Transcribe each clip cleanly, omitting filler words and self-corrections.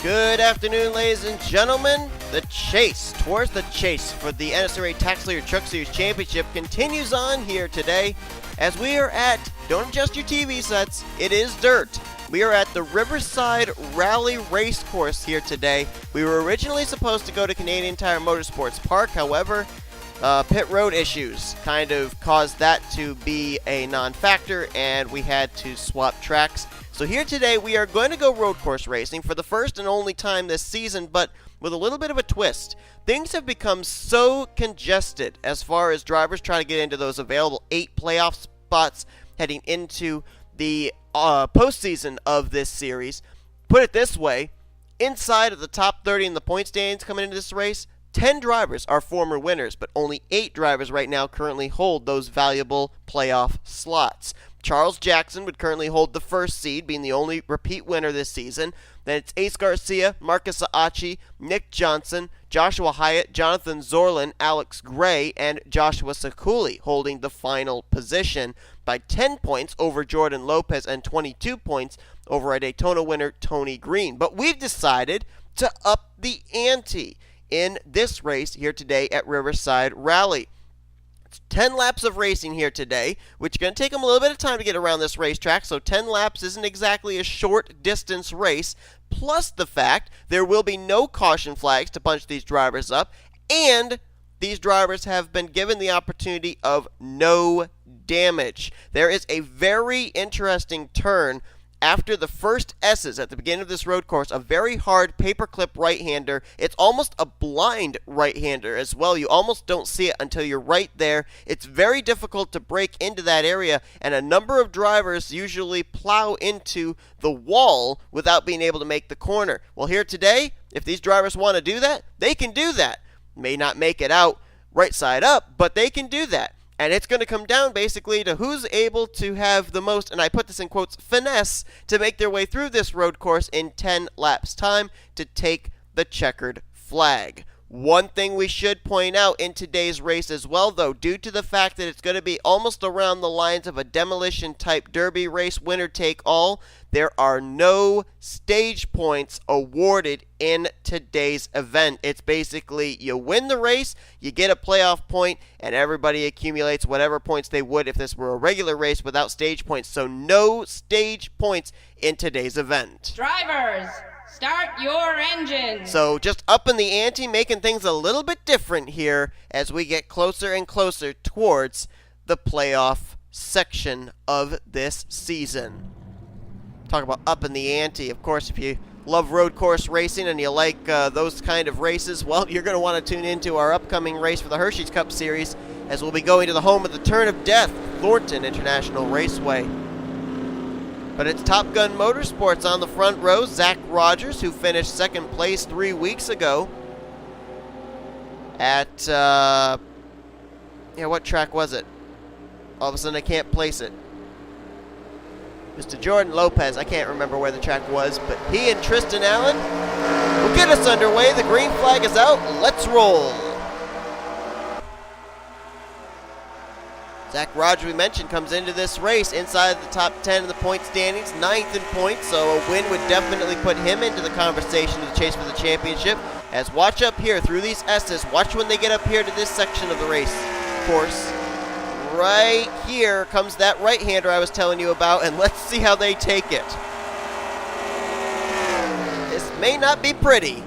Good afternoon, ladies and gentlemen. The chase towards the chase for the NNSCRA TaxSlayer Truck Series Championship continues on here today as we are at, don't adjust your TV sets, it is dirt. We are at the Riverside Rally Race Course here today. We were originally supposed to go to Canadian Tire Motorsports Park, however, pit road issues kind of caused that to be a non-factor and we had to swap tracks. So here today we are going to go road course racing for the first and only time this season, but with a little bit of a twist. Things have become so congested as far as drivers trying to get into those available 8 playoff spots heading into the postseason of this series. Put it this way, inside of the top 30 in the point standings coming into this race, 10 drivers are former winners, but only 8 drivers right now currently hold those valuable playoff slots. Charles Jackson would currently hold the first seed, being the only repeat winner this season. Then it's Ace Garcia, M Saatchi, Nick Johnson, Joshua Hyatt, Jonathan Zoerlein, Alex Gray, and Joshua Ciculli holding the final position by 10 points over J Lopes and 22 points over a Daytona winner, Tony Green. But we've decided to up the ante in this race here today at Riverside Rally. 10 laps of racing here today, which is going to take them a little bit of time to get around this racetrack, so 10 laps isn't exactly a short distance race, plus the fact there will be no caution flags to bunch these drivers up, and these drivers have been given the opportunity of no damage. There is a very interesting turn after the first S's at the beginning of this road course, a very hard paperclip right-hander. It's almost a blind right-hander as well. You almost don't see it until you're right there. It's very difficult to break into that area, and a number of drivers usually plow into the wall without being able to make the corner. Well, here today, if these drivers want to do that, they can do that. May not make it out right side up, but they can do that. And it's going to come down basically to who's able to have the most, and I put this in quotes, finesse to make their way through this road course in 10 laps time to take the checkered flag. One thing we should point out in today's race as well, though, due to the fact that it's going to be almost around the lines of a demolition type derby race, winner take all, there are no stage points awarded in today's event. It's basically you win the race, you get a playoff point, and everybody accumulates whatever points they would if this were a regular race without stage points. So no stage points in today's event. Drivers, start your engines. So just upping the ante, making things a little bit different here as we get closer and closer towards the playoff section of this season. Talk about upping the ante. Of course, if you love road course racing and you like those kind of races, well, you're going to want to tune into our upcoming race for the Hershey's Cup Series as we'll be going to the home of the Turn of Death, Thornton International Raceway. But it's Top Gun Motorsports on the front row. Zach Rogers, who finished second place 3 weeks ago at, what track was it? All of a sudden I can't place it. Mr. J Lopes, I can't remember where the track was, but he and Tristan Allen will get us underway. The green flag is out. Let's roll. Zach Rogers, we mentioned, comes into this race inside the top 10 in the point standings, 9th in points, so a win would definitely put him into the conversation of the chase for the championship. As watch up here through these S's, watch when they get up here to this section of the race course. Right here comes that right-hander I was telling you about, and let's see how they take it. This may not be pretty.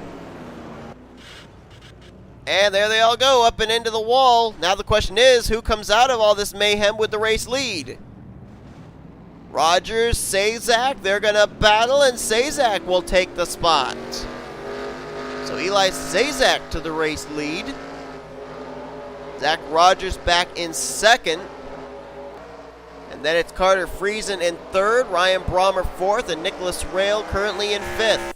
And there they all go, up and into the wall. Now the question is, who comes out of all this mayhem with the race lead? Rogers, Sazak, they're going to battle, and Sazak will take the spot. So Eli Sazak to the race lead. Zach Rogers back in second. And then it's Carter Friesen in third, Ryan Brommer fourth, and Nicholas Raill currently in fifth.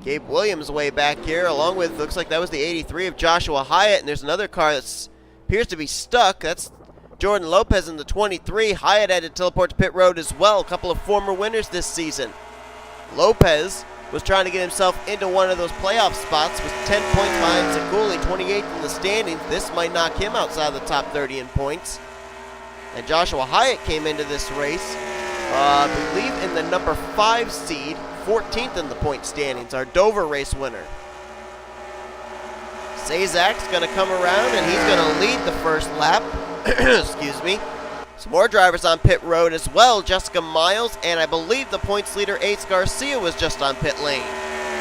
Gabe Williams way back here, along with, looks like that was the 83 of Joshua Hyatt, and there's another car that appears to be stuck. That's J Lopes in the 23. Hyatt had to teleport to pit road as well. A couple of former winners this season. Lopes was trying to get himself into one of those playoff spots, was 10 points behind Ciculli, 28th in the standings. This might knock him outside the top 30 in points. And Joshua Hyatt came into this race, I believe in the number 5 seed, 14th in the point standings, our Dover race winner. Sazak's going to come around, and he's going to lead the first lap. Excuse me. Some more drivers on pit road as well. Jessica Miles, and I believe the points leader, A Garcia, was just on pit lane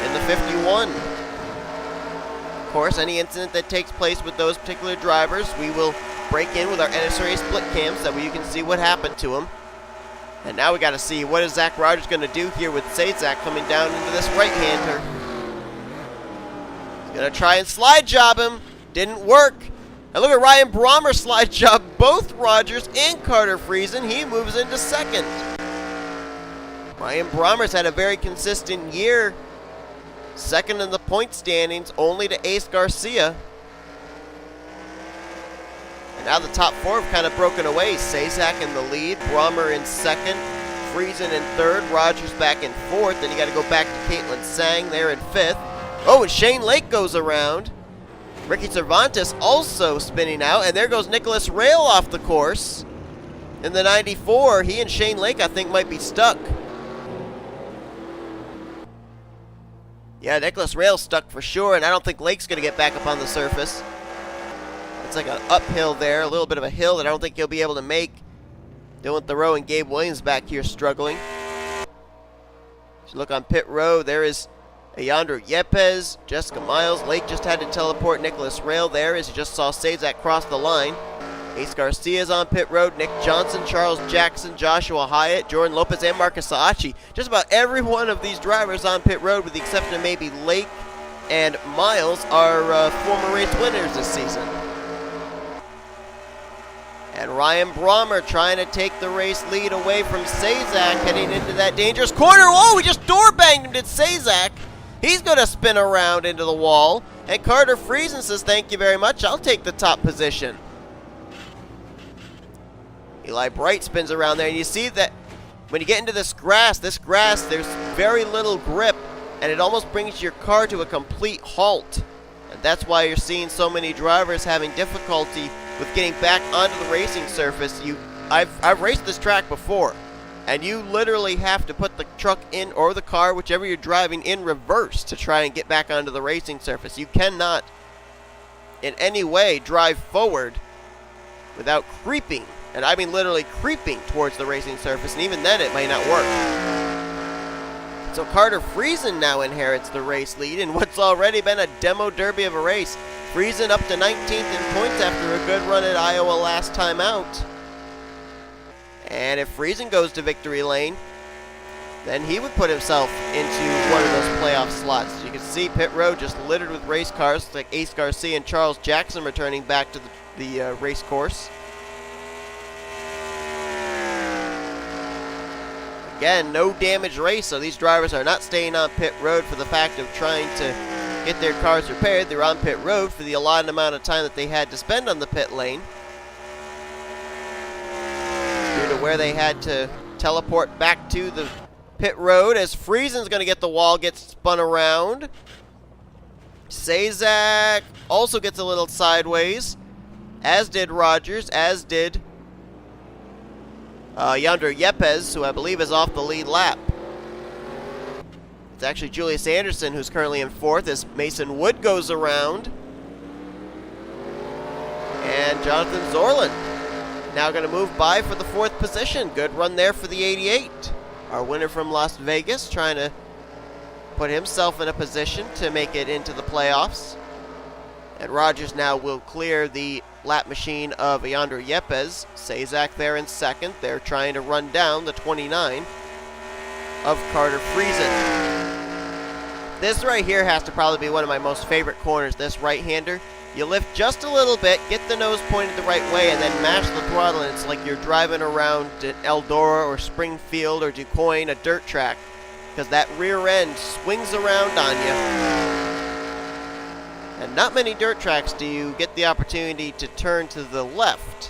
in the 51. Of course, any incident that takes place with those particular drivers, we will break in with our NSCRA split cams so you can see what happened to him. And now we got to see what is Zach Rogers going to do here with Sazak coming down into this right-hander. He's going to try and slide job him. Didn't work. And look at Ryan Brommer slide job both Rogers and Carter Friesen. He moves into second. Ryan Brommer's had a very consistent year. Second in the point standings, only to Ace Garcia. And now the top four have kind of broken away. Sazak in the lead, Brommer in second, Friesen in third, Rogers back in fourth. Then you got to go back to Caitlin Tsang there in fifth. Oh, and Shane Lake goes around. Ricky Cervantes also spinning out, and there goes Nicholas Raill off the course. In the 94, he and Shane Lake, I think, might be stuck. Yeah, Nicholas Rail's stuck for sure, and I don't think Lake's going to get back up on the surface. It's like an uphill there, a little bit of a hill that I don't think he'll be able to make. Dylan Theroux and Gabe Williams back here struggling. If you look on pit road, there is A Yepez, Jessica Miles. Lake just had to teleport Nicholas Raill there as you just saw Sazak cross the line. Ace Garcia's on pit road, Nick Johnson, Charles Jackson, Joshua Hyatt, Jordan Lopes, and Marcus Saatchi. Just about every one of these drivers on pit road, with the exception of maybe Lake and Miles, are former race winners this season. And Ryan Brommer trying to take the race lead away from Sazak, heading into that dangerous corner. Oh, he just door banged him, did Sazak. He's going to spin around into the wall. And Carter Friesen says, thank you very much, I'll take the top position. Eli Bright spins around there, and you see that when you get into this grass, there's very little grip, and it almost brings your car to a complete halt. And that's why you're seeing so many drivers having difficulty with getting back onto the racing surface. I've raced this track before, and you literally have to put the truck in, or the car, whichever you're driving, in reverse to try and get back onto the racing surface. You cannot in any way drive forward without creeping, and I mean literally creeping towards the racing surface, and even then it may not work. So Carter Friesen now inherits the race lead in what's already been a demo derby of a race. Friesen up to 19th in points after a good run at Iowa last time out. And if Friesen goes to victory lane, then he would put himself into one of those playoff slots. You can see pit road just littered with race cars, like Ace Garcia and Charles Jackson returning back to the race course. Again, no damage race, so these drivers are not staying on pit road for the fact of trying to get their cars repaired. They're on pit road for the allotted amount of time that they had to spend on the pit lane, due to where they had to teleport back to the pit road, as Friesen's going to get the wall, gets spun around. Sazak also gets a little sideways, as did Rogers, as did Yonder Yepez, who I believe is off the lead lap. It's actually Julius Anderson who's currently in fourth, as Mason Wood goes around. And Jonathan Zoerlein now going to move by for the fourth position. Good run there for the 88. Our winner from Las Vegas trying to put himself in a position to make it into the playoffs. And Rogers now will clear the lap machine of Yonder Yepez. Sazak there in second. They're trying to run down the 29 of Carter Friesen. This right here has to probably be one of my most favorite corners, this right-hander. You lift just a little bit, get the nose pointed the right way, and then mash the throttle, and it's like you're driving around Eldora or Springfield or DuQuoin, a dirt track, because that rear end swings around on you. And not many dirt tracks do you get the opportunity to turn to the left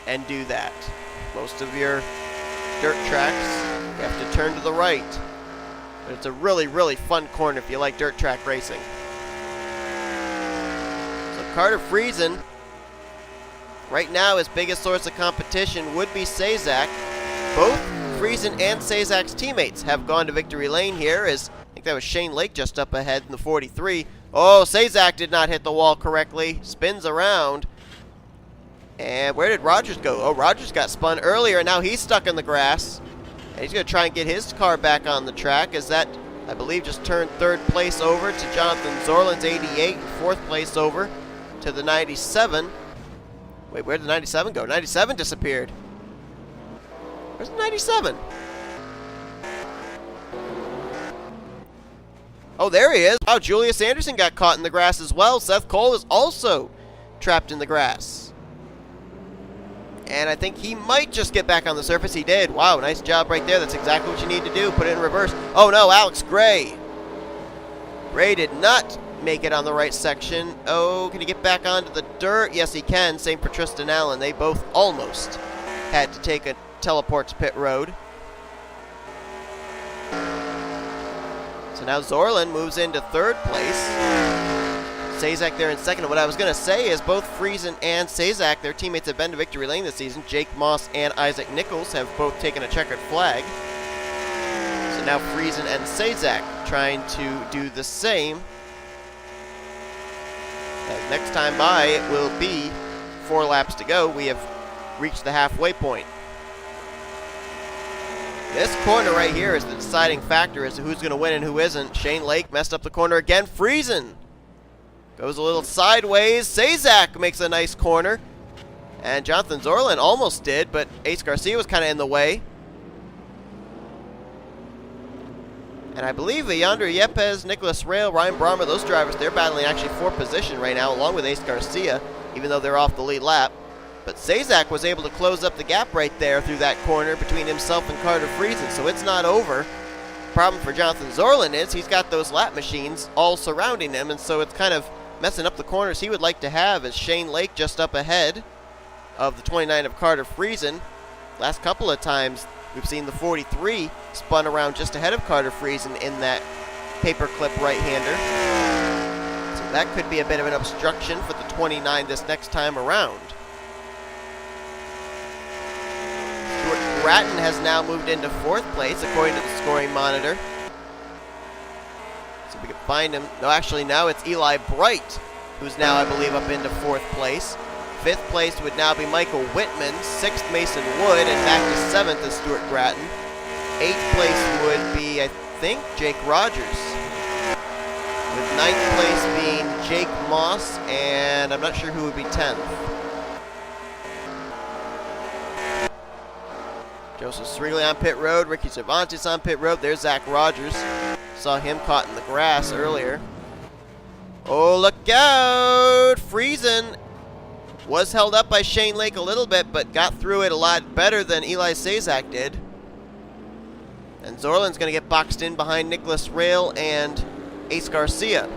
and do that. Most of your dirt tracks, you have to turn to the right. But it's a really, really fun corner if you like dirt track racing. So Carter Friesen, right now his biggest source of competition would be Sazak. Both Friesen and Sazak's teammates have gone to victory lane here, as I think that was Shane Lake just up ahead in the 43. Oh, Sazak did not hit the wall correctly. Spins around. And where did Rogers go? Oh, Rogers got spun earlier, and now he's stuck in the grass. And he's going to try and get his car back on the track, as that, I believe, just turned third place over to Jonathan Zoerlein's 88, and fourth place over to the 97. Wait, where did the 97 go? 97 disappeared. Where's the 97? Oh, there he is. Wow, Julius Anderson got caught in the grass as well. Seth Cole is also trapped in the grass. And I think he might just get back on the surface. He did. Wow, nice job right there. That's exactly what you need to do. Put it in reverse. Oh, no, Alex Gray. Gray did not make it on the right section. Oh, can he get back onto the dirt? Yes, he can. Same for Tristan Allen. They both almost had to take a teleport to pit road. So now Zoerlein moves into third place. Sazak there in second. And what I was going to say is both Friesen and Sazak, their teammates have been to victory lane this season. Jake Moss and Isaac Nicholls have both taken a checkered flag. So now Friesen and Sazak trying to do the same. As next time by, it will be 4 laps to go. We have reached the halfway point. This corner right here is the deciding factor as to who's going to win and who isn't. Shane Lake messed up the corner again. Friesen goes a little sideways. Sazak makes a nice corner. And Jonathan Zoerlein almost did, but Ace Garcia was kind of in the way. And I believe the yonder Yepez, Nicholas Raill, Ryan Brommer, those drivers, they're battling actually for position right now, along with Ace Garcia, even though they're off the lead lap. But Sazak was able to close up the gap right there through that corner between himself and Carter Friesen, so it's not over. Problem for Jonathan Zoerlein is he's got those lap machines all surrounding him, and so it's kind of messing up the corners he would like to have, as Shane Lake just up ahead of the 29 of Carter Friesen. Last couple of times we've seen the 43 spun around just ahead of Carter Friesen in that paperclip right-hander. So that could be a bit of an obstruction for the 29 this next time around. Stuart Gratton has now moved into fourth place according to the scoring monitor. So we can find him. No, actually now it's Eli Bright, who's now, I believe, up into fourth place. Fifth place would now be Michael Whitman. Sixth, Mason Wood. And back to seventh is Stuart Gratton. Eighth place would be, I think, Jake Rogers. With ninth place being Jake Moss. And I'm not sure who would be 10th. Joseph Srigley on pit road. Ricky Cervantes on pit road. There's Zach Rogers. Saw him caught in the grass earlier. Oh, look out! Friesen was held up by Shane Lake a little bit, but got through it a lot better than Eli Sazak did. And Zoerlein's going to get boxed in behind Nicholas Raill and Ace Garcia.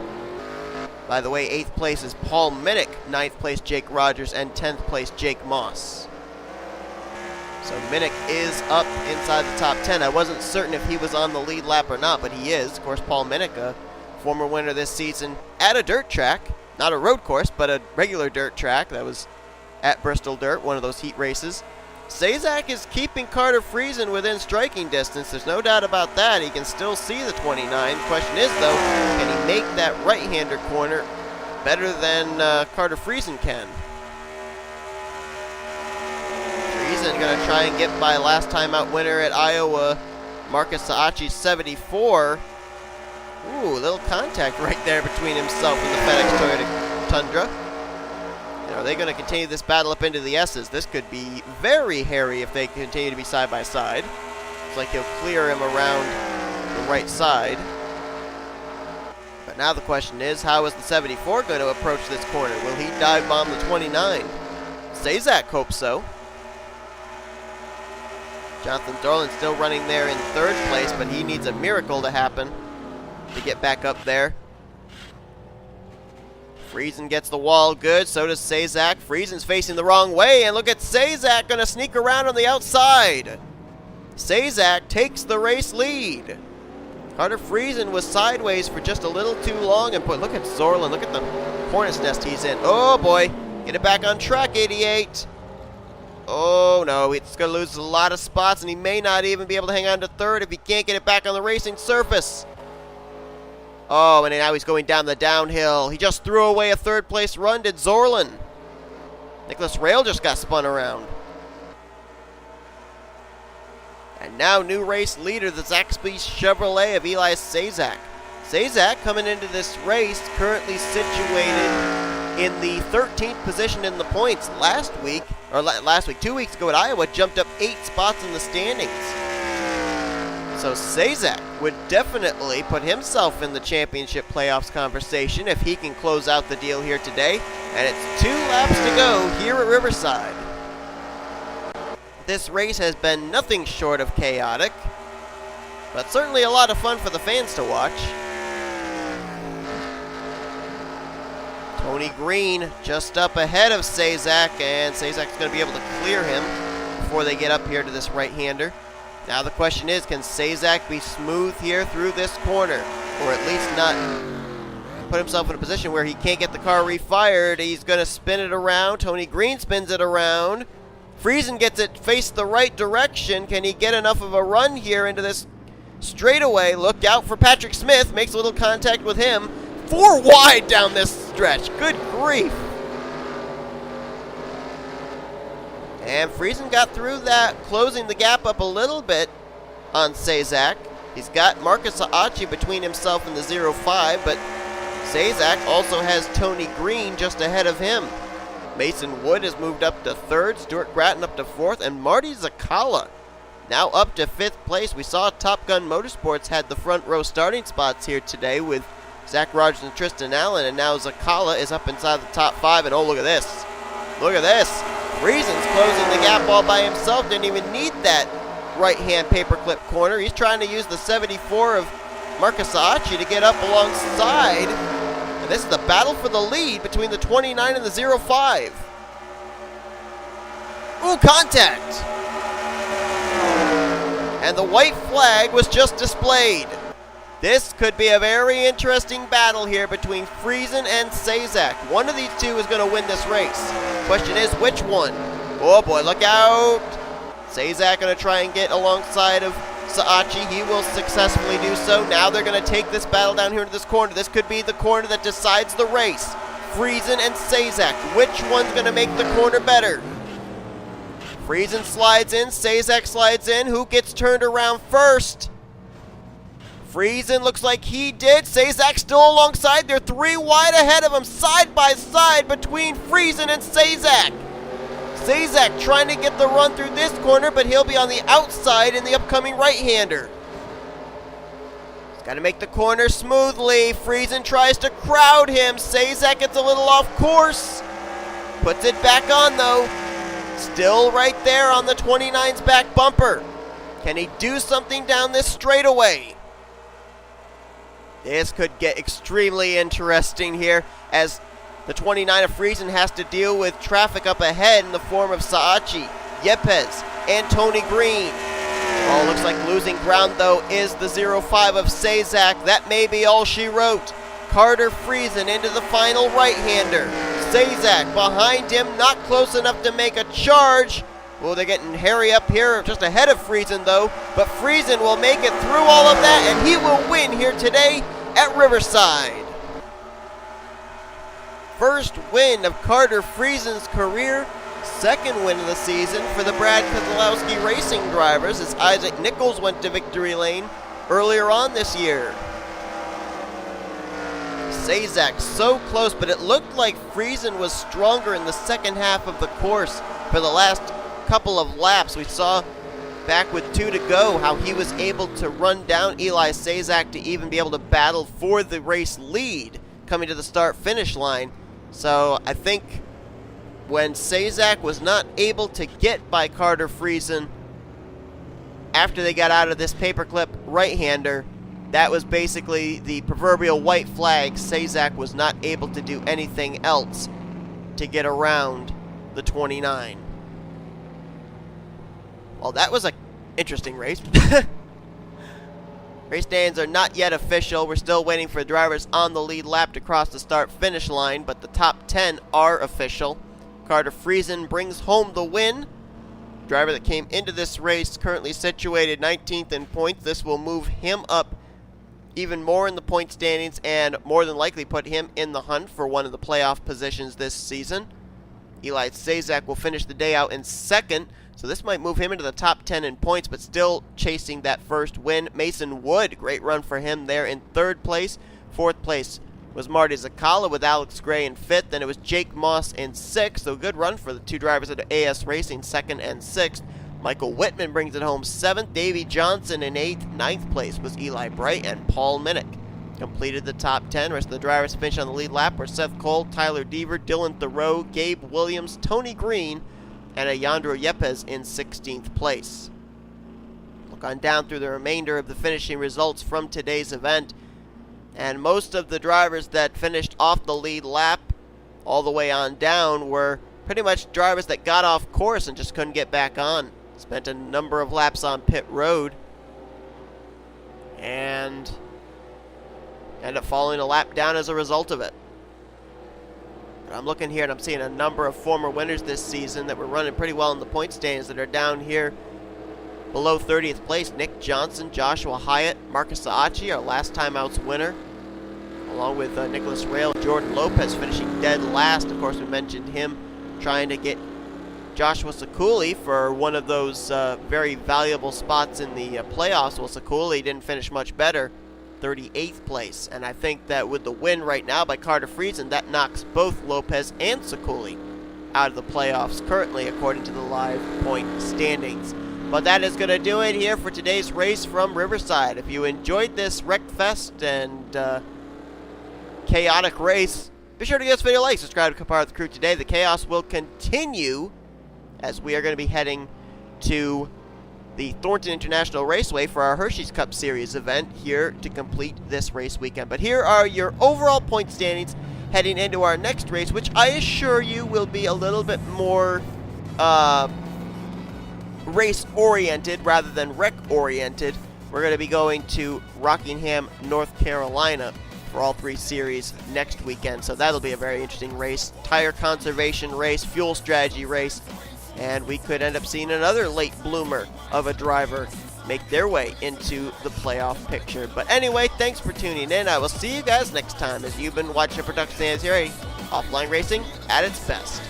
By the way, 8th place is Paul Minnick, 9th place Jake Rogers, and 10th place Jake Moss. So Minnick is up inside the top 10. I wasn't certain if he was on the lead lap or not, but he is. Of course, Paul Minnick, a former winner this season at a dirt track. Not a road course, but a regular dirt track. That was at Bristol Dirt, one of those heat races. Sazak is keeping Carter Friesen within striking distance. There's no doubt about that. He can still see the 29. The question is, though, can he make that right-hander corner better than Carter Friesen can? Friesen going to try and get by last time out winner at Iowa, Marcus Saatchi, 74. Ooh, a little contact right there between himself and the FedEx Toyota Tundra. And are they going to continue this battle up into the S's? This could be very hairy if they continue to be side by side. Looks like he'll clear him around the right side. But now the question is, how is the 74 going to approach this corner? Will he dive bomb the 29? Sazak hopes so. Jonathan Zoerlein still running there in third place, but he needs a miracle to happen to get back up there. Friesen gets the wall good, so does Sazak. Friesen's facing the wrong way, and look at Sazak going to sneak around on the outside. Sazak takes the race lead. Carter Friesen was sideways for just a little too long, and look at Zoerlein, look at the hornet's nest he's in. Oh boy, get it back on track, 88. Oh no, he's going to lose a lot of spots, and he may not even be able to hang on to third if he can't get it back on the racing surface. Oh, and now he's going down the downhill. He just threw away a third-place run to Zoerlein. Nicholas Raill just got spun around. And now new race leader, the Zaxby Chevrolet of Eli Sazak. Sazak, coming into this race, currently situated in the 13th position in the points. Last week, 2 weeks ago at Iowa, jumped up 8 spots in the standings. So Sazak would definitely put himself in the championship playoffs conversation if he can close out the deal here today. And it's 2 laps to go here at Riverside. This race has been nothing short of chaotic, but certainly a lot of fun for the fans to watch. Tony Green just up ahead of Sazak, and Sazak's going to be able to clear him before they get up here to this right-hander. Now the question is, can Sazak be smooth here through this corner, or at least not put himself in a position where he can't get the car refired? He's going to spin it around. Tony Green spins it around. Friesen gets it faced the right direction. Can he get enough of a run here into this straightaway? Look out for Patrick Smith. Makes a little contact with him. 4 wide down this stretch. Good grief. And Friesen got through that, closing the gap up a little bit on Sazak. He's got Marcus Saatchi between himself and the 0-5, but Sazak also has Tony Green just ahead of him. Mason Wood has moved up to 3rd, Stuart Gratton up to 4th, and Marty Zakala now up to 5th place. We saw Top Gun Motorsports had the front row starting spots here today with Zach Rogers and Tristan Allen, and now Zakala is up inside the top 5, and oh, look at this. Look at this. Friesen's closing the gap all by himself. Didn't even need that right-hand paperclip corner. He's trying to use the 74 of Marcus Saatchi to get up alongside. And this is the battle for the lead between the 29 and the 0-5. Ooh, contact! And the white flag was just displayed. This could be a very interesting battle here between Friesen and Sazak. One of these two is going to win this race. Question is, which one? Oh boy, look out! Sazak going to try and get alongside of Saatchi. He will successfully do so. Now they're going to take this battle down here into this corner. This could be the corner that decides the race. Friesen and Sazak. Which one's going to make the corner better? Friesen slides in. Sazak slides in. Who gets turned around first? Friesen looks like he did. Sazak still alongside. They're 3 wide ahead of him, side by side between Friesen and Sazak. Sazak trying to get the run through this corner, but he'll be on the outside in the upcoming right-hander. He's got to make the corner smoothly. Friesen tries to crowd him. Sazak gets a little off course. Puts it back on, though. Still right there on the 29's back bumper. Can he do something down this straightaway? This could get extremely interesting here as the 29 of Friesen has to deal with traffic up ahead in the form of Saatchi, Yepez, and Tony Green. Oh, looks like losing ground, though, is the 0-5 of Sazak. That may be all she wrote. Carter Friesen into the final right-hander. Sazak behind him, not close enough to make a charge. Well, they're getting hairy up here just ahead of Friesen, though. But Friesen will make it through all of that, and he will win here today at Riverside. First win of Carter Friesen's career. Second win of the season for the Brad Keselowski Racing drivers as Isaac Nicholls went to victory lane earlier on this year. Sazak so close, but it looked like Friesen was stronger in the second half of the course for the last couple of laps. We saw back with 2 to go how he was able to run down Eli Sazak to even be able to battle for the race lead coming to the start-finish line. So I think when Sazak was not able to get by Carter Friesen after they got out of this paperclip right-hander, that was basically the proverbial white flag. Sazak was not able to do anything else to get around the 29. Well, that was an interesting race. Race standings are not yet official. We're still waiting for drivers on the lead lap to cross the start-finish line, but the top 10 are official. Carter Friesen brings home the win driver that came into this race, currently situated 19th in points. This will move him up even more in the point standings and more than likely put him in the hunt for one of the playoff positions this season. E Sazak will finish the day out in second, so this might move him into the top 10 in points, but still chasing that first win. Mason Wood, great run for him there in third place. Fourth place was Marty Zakala with Alex Gray in fifth. Then it was Jake Moss in sixth, so good run for the two drivers at AS Racing, second and sixth. Michael Whitman brings it home seventh. Davey Johnson in eighth. Ninth place was Eli Bright, and Paul Minnick completed the top 10. Rest of the drivers finished on the lead lap were Seth Cole, Tyler Deaver, Dylan Theroux, Gabe Williams, Tony Green, and A Yepez in 16th place. Look on down through the remainder of the finishing results from today's event, and most of the drivers that finished off the lead lap all the way on down were pretty much drivers that got off course and just couldn't get back on. Spent a number of laps on pit road and ended up falling a lap down as a result of it. But I'm looking here and I'm seeing a number of former winners this season that were running pretty well in the point standings that are down here below 30th place. Nick Johnson, Joshua Hyatt, Marcus Saatchi, our last time outs winner, along with Nicholas Raill, Jordan Lopes finishing dead last. Of course, we mentioned him trying to get Joshua Ciculli for one of those very valuable spots in the playoffs. Well, Ciculli didn't finish much better, 38th place. And I think that with the win right now by Carter Friesen, that knocks both Lopes and Ciculli out of the playoffs currently, according to the live point standings. But that is going to do it here for today's race from Riverside. If you enjoyed this Wreckfest and chaotic race, be sure to give this video a like, subscribe to become part of the crew today. The chaos will continue as we are going to be heading to the Thornton International Raceway for our Hershey's Cup Series event here to complete this race weekend. But here are your overall point standings heading into our next race, which I assure you will be a little bit more race-oriented rather than wreck-oriented. We're going to be going to Rockingham, North Carolina for all three series next weekend, so that'll be a very interesting race. Tire conservation race, fuel strategy race, and we could end up seeing another late bloomer of a driver make their way into the playoff picture. But anyway, thanks for tuning in. I will see you guys next time as you've been watching a production here, Offline Racing at its best.